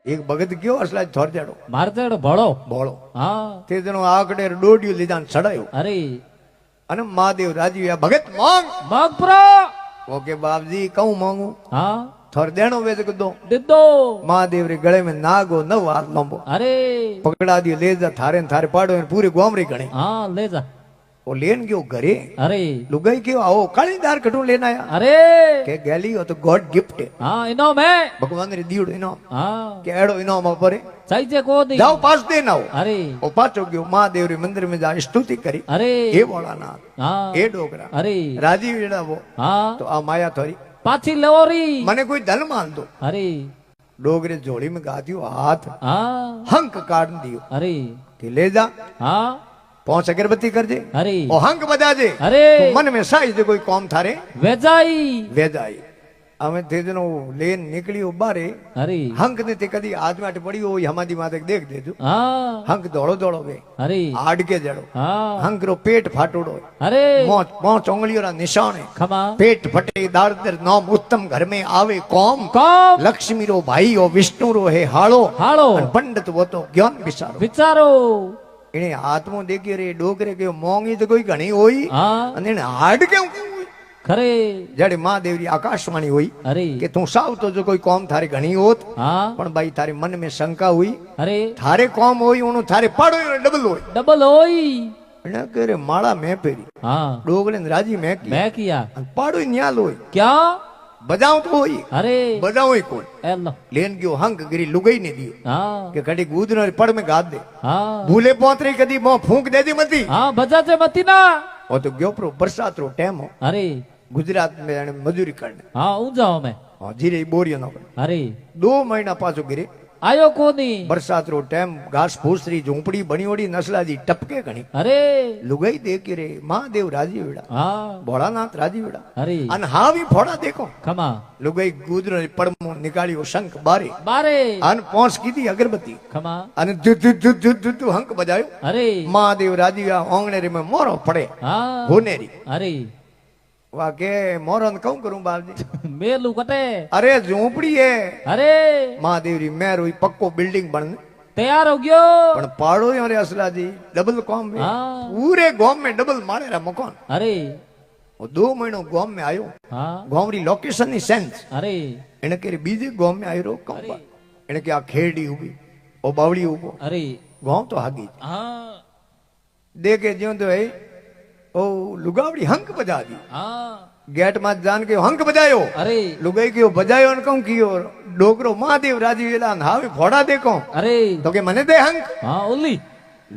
એક ભગત ગયો અસલા થોર જાડો મારતેડો ભળો ભોળો હા તે જણો આકડે દોડ્યું લીધા ને ચડાયું અરે અને મહાદેવ રાજી ભગત માંગ મગ પ્રો ઓકે બાપજી કહું માંગू હા થોર देनो वे दो દીદો महादेव रे गले में नागो नव हाथ लंबो अरे पकड़ा दियो ले जा थारे न थारे पाड़ो ने पूरी गोमरी गणे हाँ ले जा वो लेन गयो घरे अरे लुगाई क्यों आओ कालीदार कटू लेना आया अरे के गैली हो तो गॉड गिफ्ट है हाँ इनो में भगवान रे दीवड़ो इनो हाँ के एड़ो इनो मा परे चाहिए को दी जाओ पास दे ना अरे वो पाछो गयो महादेव रे मंदिर में जा स्तुति करी अरे ए भोलानाथ हाँ ए डोगरा अरे राजी वेड़ा वो हाँ तो आ माया थोड़ी पाछी लोरी मने कोई धन मान दो अरे डोगरे झोली में गा दियो हाथ हाँ हंक काट दियो अरे कि ले जा हाँ 5 अगरबत्ती कर दे अरे और हंक बजा दे अरे तो मन में साई दे कोई कौम थारे वेजाई वेजाई हमें थे जनो लेन निकली बारे अरे हंक ने ते कदी हाथ में अट पड़ी हो हमारी माते देख दे जो हाँ हंक दौड़ो दौड़ो वे अरे आड़ के जड़ो हाँ हंक रो पेट फाटोड़ो अरे पांच उंगलियों रा निशान है खमा पेट फटे दारदर नाम उत्तम घर में आवे कौम कौम लक्ष्मी रो भाई हो विष्णु रो है हाड़ो हाड़ो अन पंडित वो तो ज्ञान विचारो विचारो इने आत्मो देखी रे डोकरे के मोंगी तो कोई घणी होई हाँ अने इने हाड़ के खरे जड़े महादेव री आकाशवाणी हुई अरे कि तू साव तो जो कोई कौम थारे घणी होत हाँ पण भाई थारे मन में शंका हुई अरे थारे कौम होई उनु थारे पाड़ो डबल होई डबल होई ने करे माड़ा मैं फेरी हाँ डोगले ने राजी मैं की मैं किया अन पाड़ो न्याल होई क्या बजाऊं तो होई अरे बजाऊं ही कोई एलो लेन गयो हंक गिरी लुगई ने दियो हाँ कि कड़ी गुदनो पड़ में गाद दे हाँ भूले पोतरी कदी मो फूंक दे दी मती हाँ बजा से मती ना वो तो गयो प्रो बरसात रो टाइम हो अरे गुजरात में जाने मजूरी करने हाँ ऊ जाओ मैं हाँ जीरे बोरियो ना अरे 2 महीना पाछो गिरे आयो कोनी बरसात रो टाइम घास फूस री झूंपड़ी बनी ओड़ी नसला जी टपके घणी अरे लुगाई देख के रे महादेव राजी वेड़ा हाँ भोलानाथ राजी वेड़ा अरे अन हावी फोड़ा देखो खमा लुगाई गुदरो पड़मो निकालियो शंख बारे बारे अन पहुंच की थी अगरबत्ती खमा अन दु हंक बजायो अरे महादेव राजी ओंगणे रे में मोरो पड़े हाँ होनेरी अरे वाह के मोरो कहूं करूं बाबजी मेलू कटे अरे झोंपड़ी है अरे महादेव री मेहर हुई पक्को बिल्डिंग बन तैयार हो गयो पण पाड़ो रे असला जी डबल कॉम में हाँ पूरे गांव में डबल मारे रा मकान अरे वो 2 महीनो गांव में आयो हाँ गांव री लोकेशन नी सेंस अरे એને કે બીજે ગામ में આયરો કંપા એને કે આ ખેડી ઉભી ઓ બાવળી ઉભો अरे ગામ તો હાગી हाँ દેખે જ્યો તો એ ઓ લુગાવડી હંક બજા દી हाँ गेट में जान के हंक बजायो अरे लुगाई के बजायो न कहूं कियो डोकरो महादेव राजी वेला हावे फोड़ा देखो अरे तो के मने दे हंक हाँ ओली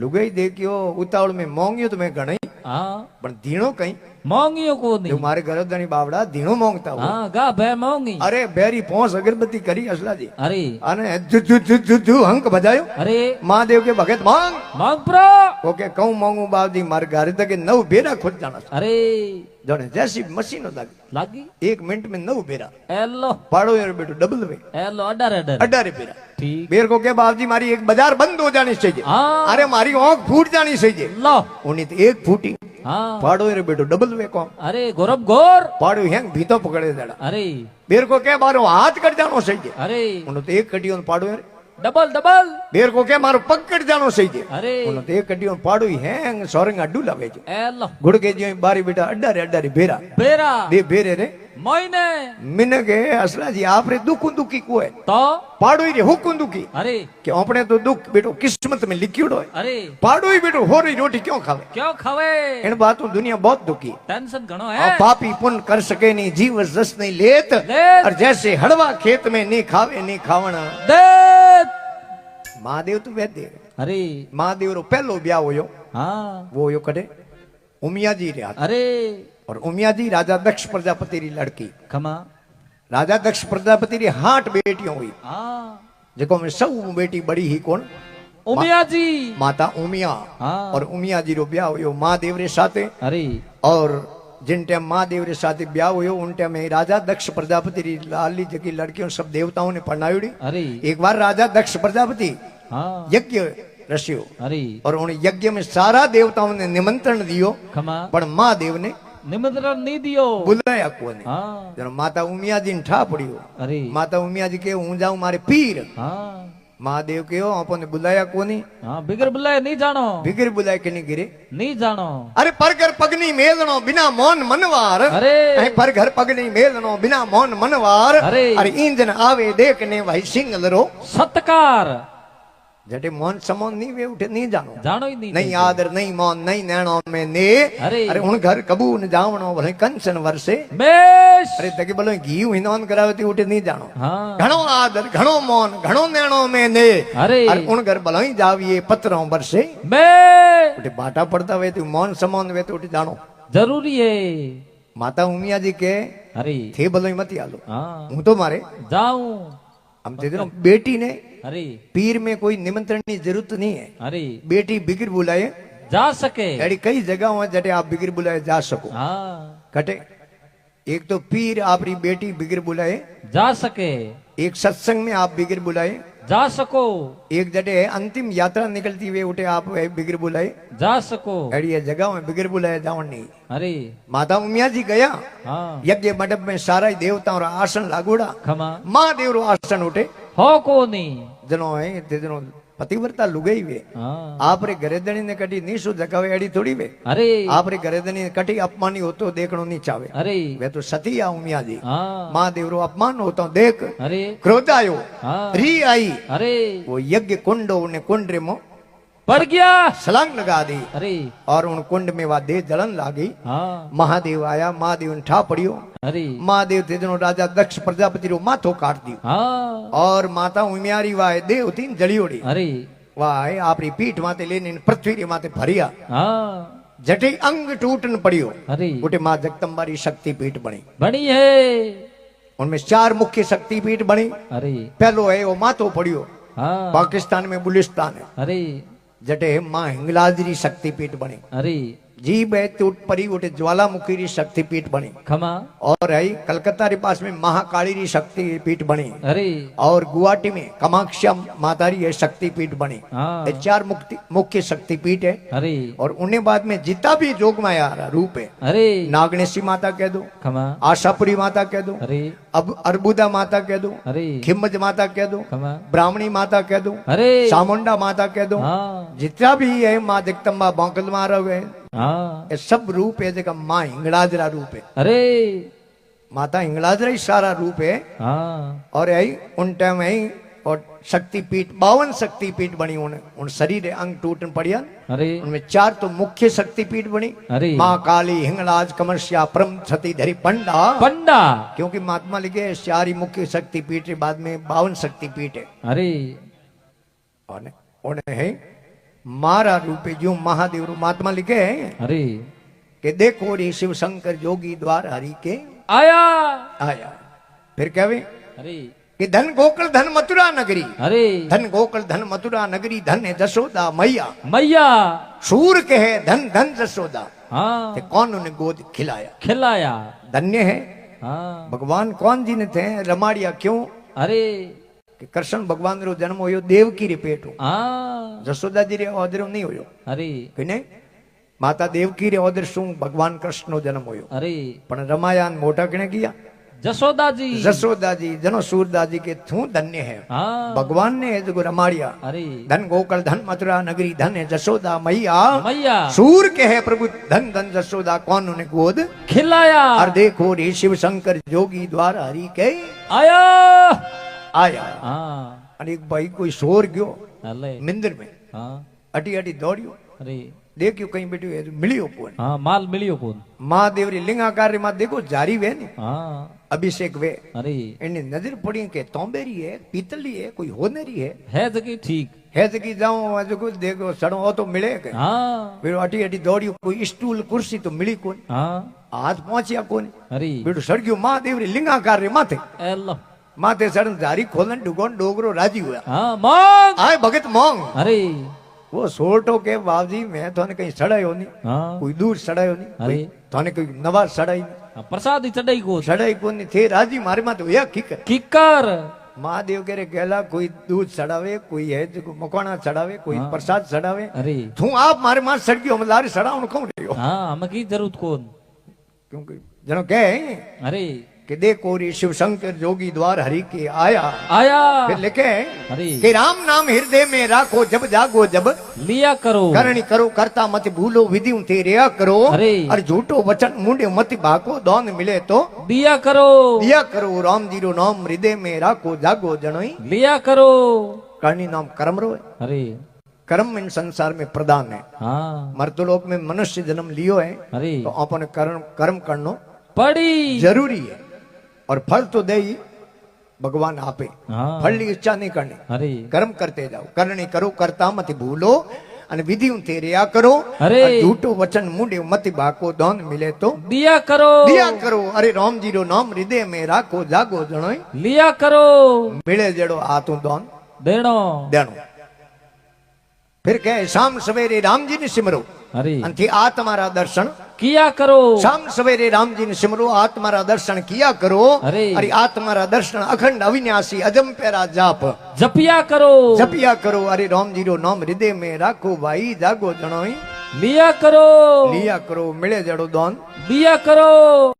लुगाई देखियो उतावल में मोंगियो तो मैं घणई हाँ पण धीणो कई मोंगियो को जो नहीं मारे गरदनी बावड़ा धीणो मोंगता हो हाँ गा भे मोंगी अरे बेरी पहुंच अगरबत्ती करी असला जी अरे अने जु हंक बजायो अरे महादेव के भगत मांग मांग प्रो ओके कहूं मांगू बाबजी मारे घर तक 9 बेरा खुद जाना अरे जने जैसी मशीनो लागी लागी 1 मिनट में 9 बेरा एलो पाड़ो यार बेटो डबल वे एलो अडर अडर 18 बेरा ठीक बेर को के बाबजी मारी एक बाजार बंद हो जानी चाहिए हाँ अरे मारी आंख फूट जानी चाहिए लो उन्हीं तो एक फूटी हाँ पाड़ो यार बेटो डबल वे को अरे गोरब गोर पाड़ो हैंग भीतो पकड़े दड़ा अरे बेर को के मारो हाथ कट जानो चाहिए अरे उन्होंने तो एक कटियो पाड़ो यार डबल डबल बेर को के मारो पग कट जानो चाहिए अरे उन्होंने तो एक कटियो पाड़ो ही हैंग सोरंग अड्डू लावे जो एलो गुड़के जो बारी बेटा अड्डारे बेरा बेरा दे बेरे रे मोइने मिनगे असला जी आप रे दुख दुखी को है तो पाड़ो ही रे हुकुम दुखी अरे कि अपने तो दुख बेटो किस्मत में लिखियोड़ो है अरे पाड़ो ही बेटो हो रही रोटी क्यों खावे क्यों खावे इन बातों दुनिया बहुत दुखी है। टेंशन घणो और है पापी पुण्य कर सके नहीं जीव रस नहीं लेत लेत। और जैसे हड़वा खेत में नहीं खावे नहीं खावना दे महादेव तो वैद्य है। अरे महादेव रो पहलो ब्याह होयो हाँ वो यो कटे उमिया जी रे हाथ। अरे और उमिया जी राजा दक्ष प्रजापति री लड़की खमा राजा दक्ष प्रजापति री 8 बेटियां हुई हाँ जेको में सब बेटी बड़ी ही कौन उमिया जी माता उमिया हाँ और उमिया जी रो ब्याह हुयो महादेव रे साथे अरे और जिन टाइम महादेव रे साथे ब्याह हुयो उन टाइम में राजा दक्ष प्रजापति री लाली जकी लड़कियों सब देवताओं ने परणायोड़ी अरे एक बार राजा दक्ष प्रजापति हाँ यज्ञ रस्यो अरे और उन यज्ञ में सारा देवताओं ने निमंत्रण दियो खमा पर महादेव ने નિમંત્રણ નહીં દિયો બુલાયા કોને હા જનો માતા ઉમિયાજી ને ઠા પડ્યો અરે માતા ઉમિયાજી કે હું જાઉં મારે પીર હા મહાદેવ કયો આપણને બુલાયા કોની હા બિગર બુલાય નહીં જાણો ભીગર બુલાય કે નહીં ગીરે નહીં જાણો અરે પરઘર પગની મેલનો બિના મોન મનવાર અરે અહીં પરઘર પગની મેલનો બિના મોન મનવાર અરે. અરે ઈંજન આવે દેખને ભાઈ સિંગલરો સત્કાર જટે મોન સમોન નહીં વે ઉઠે નહીં જાણો જાણો ય નહીં આદર નહીં મોન નહીં નેણો મેં ને અરે. અરે હું ઘર કબૂન જાવણો ભલે કંચન વર્ષે બેશ અરે તકે બોલો ઘી હિનોન કરાવતી ઉઠે નહીં જાણો હા ઘણો આદર ઘણો મોન ઘણો નેણો મેં ને અરે. અરે ઉણ ઘર બલોઈ જાવીએ પત્રો વર્ષે બે ઉઠે બાટા પડતા વે તું મોન સમોન વે તો ઉઠે જાણો જરૂરી હે માતા ઉમિયાજી કે અરે થે બલોઈ મતી આલો હા હું તો મારે જાऊं हम ते दिनों बेटी ने अरे पीर में कोई निमंत्रण की जरूरत नहीं है अरे बेटी बिगिर बुलाए जा सके ऐसी कई जगह हैं जटे आप बिगिर बुलाए जा सको हाँ कटे एक तो पीर आपकी बेटी बिगिर बुलाए जा सके एक सत्संग में आप बिगिर बुलाए जा सको एक जटे अंतिम यात्रा निकलती हुए उठे आप बिगिर बुलाए जा सको ऐसी जगह में बिगिर बुलाए जावन नहीं अरे माता उमिया जी गया हाँ यज्ञ मंडप में सारा ही देवताओं रा आसन लागूड़ा खमा महादेव रो आसन उठे हो कोनी जनो है ते जनो पतिव्रता लुगाई वे हाँ आपरे घरेदणी ने कटी नीसु जगावे एडी थोड़ी वे अरे आपरे घरेदणी ने कटी अपमानी होतो देखणो नहीं चावे अरे वे तो सती आ उमिया जी हाँ महादेव रो अपमान होतो देख अरे क्रोध आयो हाँ री आई अरे वो यज्ञ कुंडो ने कुंड रे मो पड़ गया छलांग लगा दी अरे और उन कुंड में वा दे जलन लागी हाँ महादेव आया महादेव ने ठा पड़ियो अरे महादेव थे जनो राजा दक्ष प्रजापति रो माथो काट दियो हाँ और माता उमियारी वाय देव तीन जलियोड़ी अरे वाय आपरी पीठ माते लेने पृथ्वी रे माते भरिया हाँ जटे अंग टूटन पड़ियो अरे उठे माँ जगदम्बारी शक्तिपीठ बनी बनी है उनमें 4 मुख्य शक्तिपीठ बनी अरे पहलो है वो मातो पड़ियो हाँ पाकिस्तान में बुलिस्तान है अरे जटे माँ हिंगलाजरी शक्तिपीठ बनी अरे जीभ है टूट पड़ी उठे ज्वालामुखी री शक्तिपीठ बनी खमा और है कलकत्ता रे पास में महाकाली री शक्तिपीठ बनी अरे और गुवाहाटी में कामाख्या माता री शक्तिपीठ बनी हाँ ये 4 मुख्य शक्तिपीठ है अरे और उन्हें बाद में जितना भी जोग माया रूप है अरे नागनेशी माता कह दो खमा आशापुरी माता कह दो अरे अब अर्बुदा माता कह दो अरे खिम्मज माता कह दो खमा ब्राह्मणी माता कह दो अरे चामुंडा माता कह दो हाँ जितना भी है माँ जगदम्बा बौकल मारा है हाँ ये सब रूप है जगह माँ हिंगलाजरा रूप है अरे माता हिंगलाजरा ही सारा रूप है हाँ और यही उन टाइम यही और शक्तिपीठ 52 शक्तिपीठ बनी उन शरीर अंग टूटन पड़िया अरे उनमें 4 तो मुख्य शक्तिपीठ बनी अरे माँ काली हिंगलाज कमरस्या परम सती धरी पंडा पंडा क्योंकि महात्मा लिखे 4 ही मुख्य शक्तिपीठ के बाद में 52 शक्तिपीठ है अरे और उन्हें है मारा रूपे जो महादेव रू महात्मा लिखे हैं अरे कि देखो रे शिव शंकर जोगी द्वार हरि के आया आया फिर क्या वे अरे कि धन गोकुल धन मथुरा नगरी अरे धन गोकुल धन मथुरा नगरी धन है जसोदा मैया मैया सूर के है धन धन जसोदा हाँ ते कौन उन्हें गोद खिलाया खिलाया धन्य है हाँ भगवान कौन जी ने थे रमाड़िया क्यों अरे कि कृष्ण भगवान रो जन्म होयो देवकी रे पेट हाँ जसोदा जी रे ओदर नहीं होयो अरे कि नहीं माता देवकी रे ओदर शू भगवान कृष्ण नो जन्म होयो अरे पण रमायान मोटा कने किया जसोदा जी जसोदा जी जनो सूरदा जी के थू धन्य है हाँ भगवान ने जो रमाड़िया अरे धन गोकुल धन मथुरा नगरी धन है जसोदा मैया मैया सूर के है प्रभु धन धन जसोदा कौन उन्हें गोद खिलाया और देखो रे शिव शंकर जोगी द्वार हरि के आया आया हाँ અને એક ભાઈ કોઈ સોર ગયો अले મિંદર में हाँ અટી અટી દોડ્યો अरे દેખ્યું કઈ બેઠું એ મળ્યો કોણ हाँ माल मिलियो कौन મહાદેવ રી લિંગાકાર માં देखो जारी वे ने हाँ अभिषेक वे अरे एने नजर पड़ी के तोंबेरी है पीतली है कोई होनेरी है जगह ठीक है तो कि जाऊं आज को देखो सड़ो हो तो मिले के हाँ फिर अटी अटी दौड़ी कोई स्टूल कुर्सी तो मिली कौन हाँ हाथ पहुंचिया कौन अरे बेटू सड़ग्यो महादेव री लिंगाकार रे माथे एलो माथे सड़न जारी खोलन डुगोन डोगरो राजी हुआ हाँ मांग आए भगत मोंग अरे वो सोटो के बाबजी मैं थाने कहीं सड़ायो नहीं हाँ कोई दूर सड़ायो नहीं अरे थाने कोई नवा सड़ाई नहीं हाँ, प्रसाद ही चढ़ाई को सड़ाई को नहीं थे राजी मारे माथे हुआ किकर किकर महादेव कह रहे गेला कोई दूध चढ़ावे कोई है जो मकवाना चढ़ावे कोई हाँ। प्रसाद चढ़ावे अरे तू आप मारे मां सड़ गयो हम लारे सड़ाउन कौन रहियो हाँ हमें की जरूरत कौन क्योंकि जनो कहे अरे कि देखो रे शिव शंकर जोगी द्वार हरि के आया आया फिर लिखे अरे कि राम नाम हृदय में राखो जब जागो जब लिया करो करणी करो करता मत भूलो विधि ते रिया करो अरे और झूठो वचन मुंडे मत भाको दौन मिले तो दिया करो दिया करो राम जी रो नाम हृदय में राखो जागो जनोई लिया करो करणी नाम कर्म रो है अरे कर्म इन संसार में प्रदान है हाँ मर्तलोक में मनुष्य जन्म लियो है अरे तो अपन कर्म कर्म करनो पड़ी जरूरी है और फल तो दे ही भगवान आपे हाँ फल की इच्छा नहीं करनी अरे कर्म करते जाओ करनी करो करता मत भूलो અને વિધિ તે રહ્યા કરો અરે અને झूठो वचन मुंडे मत भाको दान मिले तो दिया करो दिया करो अरे राम जी रो नाम हृदय में राखो जागो जणोय लिया करो मिले जड़ो आ तू दान देनो देनो फिर कहे शाम सवेरे राम जी ने सिमरो अरे अंति आ तुम्हारा दर्शन किया करो शाम सवेरे राम जी ने सिमरो आ तुम्हारा दर्शन किया करो अरे अरे आ तुम्हारा दर्शन अखंड अविनाशी अजम प्यारा जाप जपिया करो जपिया करो अरे राम जी रो नाम हृदय में राखो भाई जागो जणोय लिया करो लिया करो मिले जड़ो दान दिया करो